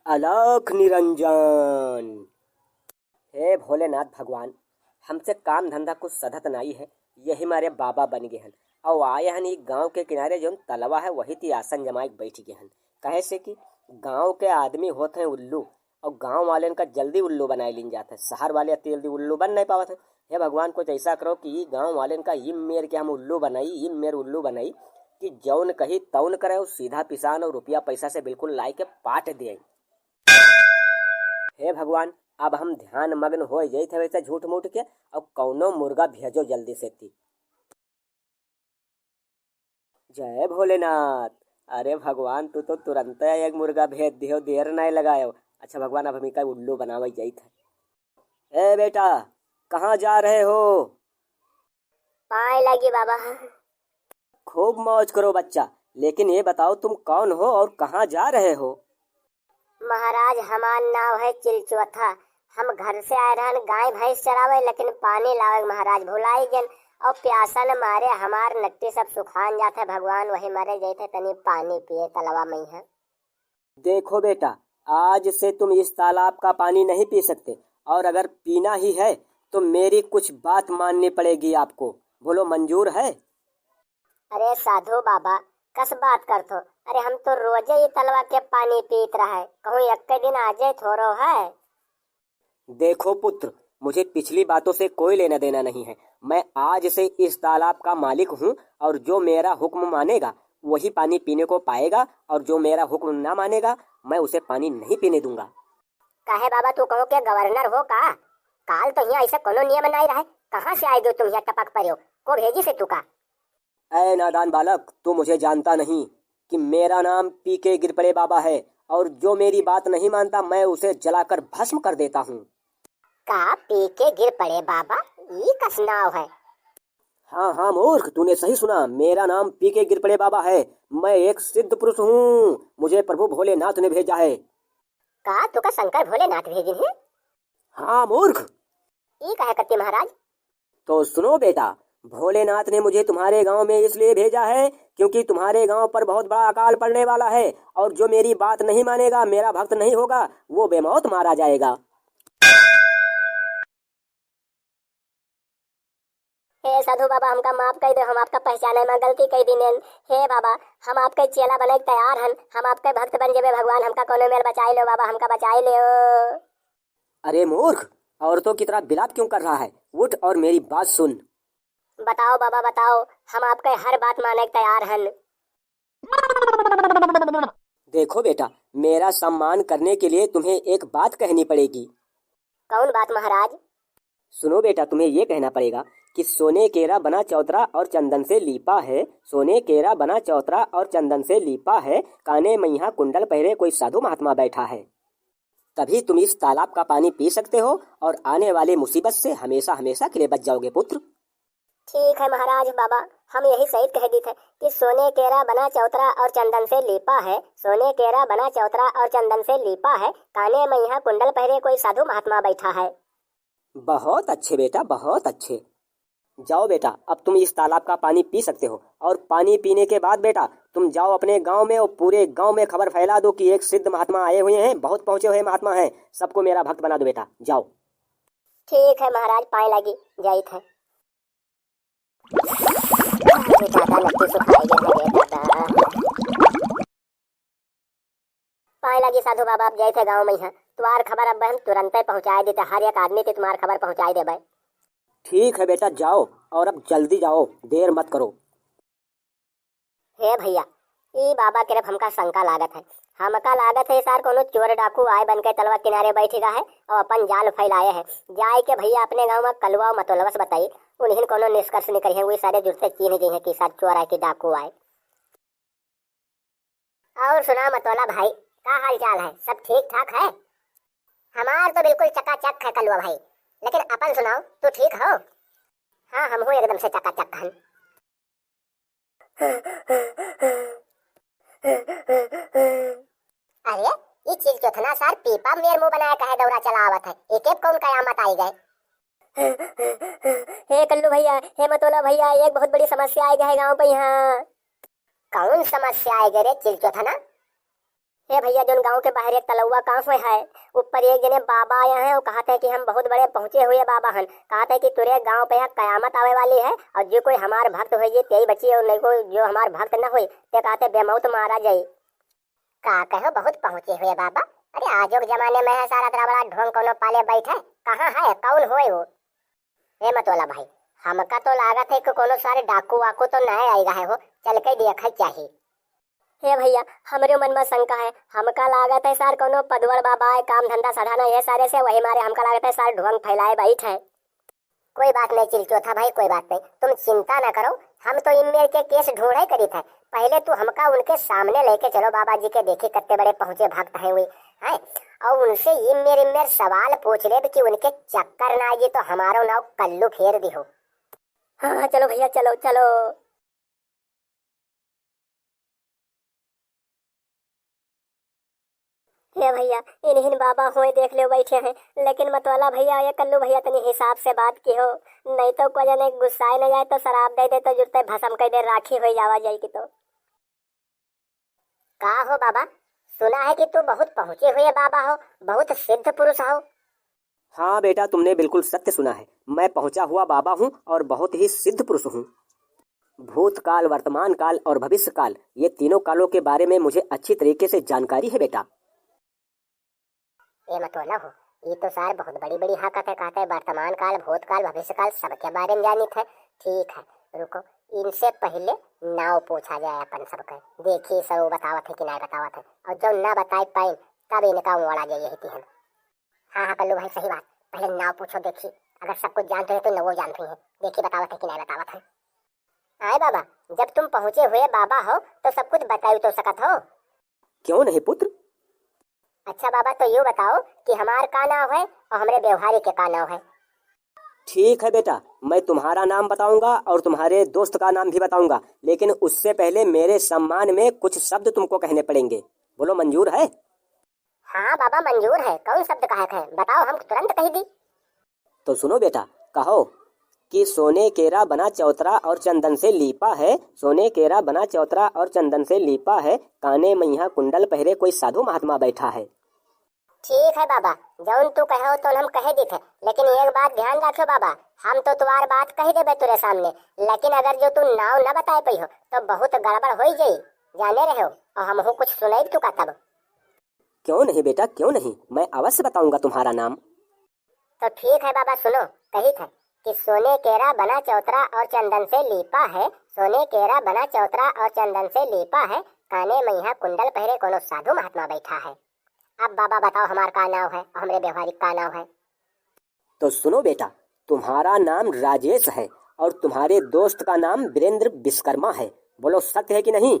अलख निरंजन। हे भोलेनाथ भगवान, हमसे काम धंधा कुछ सधत नहीं है। यही मारे बाबा बन गए हन और आए हन ई गांव के किनारे जो तलवा है वही ती आसन जमाए बैठ गए हन। कहे से कि गांव के आदमी होते हैं उल्लू और गांव वाले का जल्दी उल्लू बनाए लीन जाते हैं, शहर वाले अति जल्दी उल्लू बन नहीं पावत है। हे भगवान, कुछ ऐसा करो कि गांव वाले का इम मेर के हम उल्लू बनाई, इम मेर उल्लू बनाई कि जौन कही तौन करे और सीधा पिसान और रुपया पैसा से बिल्कुल लाई के पाट दे। हे भगवान, अब हम ध्यान मग्न हो जाई थे वैसे झूठ मूठ के और कौनो मुर्गा भेजो जल्दी से थी। जय भोलेनाथ। अरे भगवान, तू तो तुरंत एक मुर्गा भेज दियो, देर नहीं लगायो। अच्छा भगवान, अब हम का उल्लू बनावे जाई थे। ए बेटा, कहाँ जा रहे हो? पाए लगी बाबा। खूब मौज करो बच्चा, लेकिन ये बताओ तुम कौन हो और कहाँ जा रहे हो? महाराज, हमार नाव है चिलचौथा। हम घर से आए रहन गाय भैंस चरावे, लेकिन पानी लावे महाराज भुलाई गन और प्यासा न मारे हमार नट्टी सब सुखान जाते। भगवान वही मरे जाते, तनी पानी पिए तलवा में है। देखो बेटा, आज से तुम इस तालाब का पानी नहीं पी सकते और अगर पीना ही है तो मेरी कुछ बात माननी पड़ेगी आपको। बोलो, मंजूर है? अरे साधु बाबा, कस बात करतो? अरे हम तो रोजे ही तलवा के पानी पीत रहा है, कहूँ एक दिन आजे थोरो है। देखो पुत्र, मुझे पिछली बातों से कोई लेना देना नहीं है। मैं आज से इस तालाब का मालिक हूँ और जो मेरा हुक्म मानेगा वही पानी पीने को पाएगा और जो मेरा हुक्म ना मानेगा मैं उसे पानी नहीं पीने दूंगा। काहे बाबा, तू कहो के गवर्नर हो का? काल तो यहाँ ऐसा कोनो नियम नहीं रहा है। कहाँ से आए दो तुम यहाँ टपक पड़े हो? को भेजी से तू का? ऐ नादान बालक, तू मुझे जानता नहीं कि मेरा नाम पीके गिरपड़े बाबा है और जो मेरी बात नहीं मानता मैं उसे जलाकर भस्म कर देता हूँ। का पीके गिर पड़े बाबा? ये कस नाव है? हाँ हाँ मूर्ख, तूने सही सुना, मेरा नाम पीके गिरपड़े बाबा है। मैं एक सिद्ध पुरुष हूँ, मुझे प्रभु भोलेनाथ ने भेजा है। का तुका शंकर भोलेनाथ भेजिन है? हाँ मूर्ख। ये कहे करते महाराज? तो सुनो बेटा, भोलेनाथ ने मुझे तुम्हारे गांव में इसलिए भेजा है क्योंकि तुम्हारे गांव पर बहुत बड़ा अकाल पड़ने वाला है और जो मेरी बात नहीं मानेगा, मेरा भक्त नहीं होगा, वो बेमौत मारा जाएगा। हे साधु बाबा, हमका माफ कर दो, हम आपका पहचाने में गलती कर दी। हे बाबा, हम आपके चेला बने तैयार हन, हम आपके भक्त बन जेबे। भगवान हमका कोनो मेल बचाई लो बाबा, हमका बचाई लो। अरे मूर्ख, औरतों की तरह बिलाप क्यों कर रहा है? उठ और मेरी बात सुन। बताओ बाबा बताओ, हम आपके हर बात माने तैयार हन। देखो बेटा, मेरा सम्मान करने के लिए तुम्हें एक बात कहनी पड़ेगी। कौन बात महाराज? सुनो बेटा, तुम्हें ये कहना पड़ेगा कि सोने केरा बना चौतरा और चंदन से लीपा है, सोने केरा बना चौतरा और चंदन से लीपा है, काने मैया कुंडल पहरे कोई साधु महात्मा बैठा है। तभी तुम इस तालाब का पानी पी सकते हो और आने वाली मुसीबत से हमेशा हमेशा के लिए बच जाओगे पुत्र। ठीक है महाराज बाबा, हम यही सही कह दी थे कि सोने केरा बना चौतरा और चंदन से लीपा है, सोने केरा बना चौतरा और चंदन से लीपा है, काने मैया कुंडल पहरे कोई साधु महात्मा बैठा है। बहुत अच्छे बेटा, बहुत अच्छे। जाओ बेटा, अब तुम इस तालाब का पानी पी सकते हो और पानी पीने के बाद बेटा तुम जाओ अपने गांव में और पूरे गांव में खबर फैला दो कि एक सिद्ध महात्मा आए हुए हैं, बहुत पहुंचे हुए महात्मा हैं, सबको मेरा भक्त बना दो बेटा, जाओ। ठीक है महाराज, पाए लगी जाई थे। पाए लगी साधु बाबा, अब जाए थे गाँव में। तुम्हार खबर अब हम तुरंत पहुँचाए देते, हर एक आदमी की तुम्हार खबर पहुँचाई देवे। ठीक है बेटा, जाओ और अब जल्दी जाओ, देर मत करो। हे भैया, ई बाबा के रफ हमका शंका लागत है। हमका लागत है सार कोनो चोर डाकू आए बन के तलवा किनारे बैठेगा है और अपन जाल फैलाए है। जाए के भैया अपने गांव में कलवा मतोलवस बताई, उन्हें कोनो निष्कर्ष निकली है, वही सारे जुड़ते चीन गई है कि सार चोर आए कि डाकू आए। और सुना मतोला भाई, का हाल चाल है? सब ठीक ठाक है? हमार तो बिल्कुल चकाचक है कलवा भाई, लेकिन अपन सुनाओ, तू ठीक हो? हाँ, हम हो एकदम से चकाचक हन। अरे ये चीज चौथना सार पीपा मेर मुंह बनाया कहे दौरा चलावत है, एक एक कौन कयामत आई गए। हे कल्लू भैया, हे मतोला भैया, एक बहुत बड़ी समस्या आई गई गांव पे। यहाँ कौन समस्या आई गई रे चिल चौथना? हे भैया जोन गांव के बाहर एक तलौवा कहाँ पे है, ऊपर एक जने बाबा आया है और कहते हैं कि हम बहुत बड़े पहुंचे हुए बाबा हन। कहते हैं कि तुरे गांव पे यहाँ कयामत आवे वाली है और जो कोई हमार भक्त हो तेई बची और नहीं को जो हमार भक्त न हो ते कहते बेमौत मारा जाये। का कहो बहुत पहुंचे हुए बाबा? अरे आजो के जमाने में है सारा तरह बड़ा ढोंग कोनो पाले बैठे, कहाँ है कौन होए वो? हे मतवाला भाई, हमका तो लागत है कि कोनो सारे डाकू वाकू तो नहीं आएगा है हो, चल के देखा चाहिए। हे भैया हमरे मन में शंका है, हमका लागत है सार कोनो पदवड़ बाबा है, काम धंधा सधाना ये सारे से वही मारे हमका लागत है सार ढोंग फैलाए बैठ है। कोई बात नहीं चिलचोथा भाई, कोई बात नहीं, तुम चिंता न करो, हम तो इनमें के केस ढूंढे करी थे। पहले तो हमका उनके सामने लेके चलो बाबा जी के, देखी कितने बड़े पहुंचे भक्त हैं हुई है, और उनसे इमेर सवाल पूछ ले कि उनके चक्कर ना आए तो हमारो नाव कल्लू फेर दी हो। हाँ चलो भैया चलो चलो। हे भैया इन्हीं बाबा हुए देख लो बैठे हैं, लेकिन मतवाला भैया ये कल्लू भैया तनी हिसाब से बात की हो, नहीं तो कोई जने गुस्साए न जाए तो शराब दे दे तो जुड़ते भसम कई देर राखी हो जावा जाएगी। तो का हो बाबा, सुना है कि तू बहुत पहुंचे हुए बाबा हो, बहुत सिद्ध पुरुष हो। हाँ बेटा, तुमने बिल्कुल सत्य सुना है। मैं पहुंचा हुआ बाबा हूँ और बहुत ही सिद्ध पुरुष हूँ। भूतकाल, वर्तमान काल और भविष्य काल, ये तीनों कालों के बारे में मुझे अच्छी तरीके से जानकारी है बेटा। ये मत बोला हो, ये तो सार बहुत बड़ी बड़ी हकत है, कहते हैं वर्तमान काल, भूतकाल, भविष्य काल सबके बारे में जानित है। ठीक है रुको, इनसे पहले नाव पूछा जाए अपन सबके, देखिए सब बतावत है कि नहीं बतावत है, और जब ना बताए पाए तब इनका उड़ा जाए यही तीन। हाँ हाँ कल्लू भाई सही बात, पहले नाव पूछो, देखिए अगर सब कुछ जानते हैं तो न वो जानती है, देखिए बतावत है कि नहीं बतावत है। आए बाबा, जब तुम पहुंचे हुए बाबा हो तो सब कुछ बताई तो सकत हो? क्यों नहीं पुत्र। अच्छा बाबा, तो यूँ बताओ कि हमार का नाम है और हमारे व्यवहारी के का नाम है? ठीक है बेटा, मैं तुम्हारा नाम बताऊंगा और तुम्हारे दोस्त का नाम भी बताऊंगा, लेकिन उससे पहले मेरे सम्मान में कुछ शब्द तुमको कहने पड़ेंगे। बोलो मंजूर है? हाँ बाबा मंजूर है, कौन शब्द कहा है बताओ, हम तुरंत कही दी। तो सुनो बेटा, कहो कि सोने केरा बना चौतरा और चंदन से लीपा है, सोने केरा बना चौतरा और चंदन से लीपा है, काने मैया कुंडल पहरे कोई साधु महात्मा बैठा है। ठीक है बाबा, जौन तू कहो तो हम कह दी थे, लेकिन एक बात ध्यान रखो बाबा, हम तो तुम्हार बात कह देबे तुरे सामने, लेकिन अगर जो तू नाव न बताए पई हो तो बहुत गड़बड़ हो जाई, जाने रहो, और हम हो कुछ सुनाई तू का तब। क्यों नहीं बेटा, क्यों नहीं, मैं अवश्य बताऊंगा तुम्हारा नाम। तो ठीक है बाबा, सुनो, कही था कि सोने केरा बना चौतरा और चंदन से लीपा है, सोने केरा बना चौतरा और चंदन से लीपा है, काने मैया कुंडल पहरे कोनो साधु महात्मा बैठा है। अब बाबा बताओ हमार का नाम है और हमारे व्यवहारिक का नाम है? तो सुनो बेटा, तुम्हारा नाम राजेश है और तुम्हारे दोस्त का नाम वीरेंद्र विश्वकर्मा है। बोलो सत्य है कि नहीं?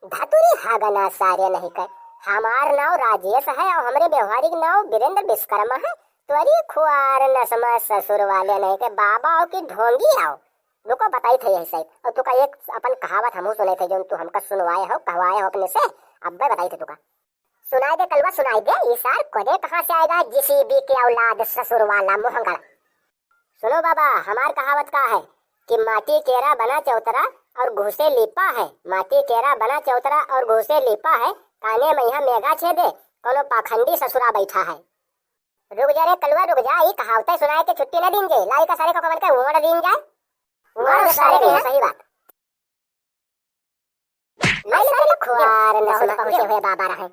धतुरी हागना सारे नहीं कर, हमार नाम राजेश है और हमारे व्यवहारिक नाम वीरेंद्र विश्वकर्मा है। तुअरी खुआर नसमा ससुर वाले नहीं के बाबा आओ की ढोंगी आओ। रुको बताई थे यही सही, और तुका एक अपन कहावत हम सुने थे जो तू हमका सुनवाए हो, कहवाए हो अपने से, अब बताई थे तुका। सुनाई दे कलवा, सुनाई दे, ये सार कोदे कहाँ से आएगा, जिसी बी के औलाद ससुर वाला मुहंगड़ा। सुनो बाबा, हमार कहावत का है कि माटी केरा बना चौतरा और घुसे लीपा है, माटी केरा बना चौतरा और घुसे लीपा है, काने मैया मेघा छेदे कोनो पाखंडी ससुरा बैठा है। रुक जा रे कलवा रुक जा, ये कहावतें सुनाए के छुट्टी न दिन जे, लाई का सारे को कमन के उमड़ दिन जाए, उमड़ सारे के सही बात। लाई सारे खुआर न सुना पहुंचे हुए बाबा रहे।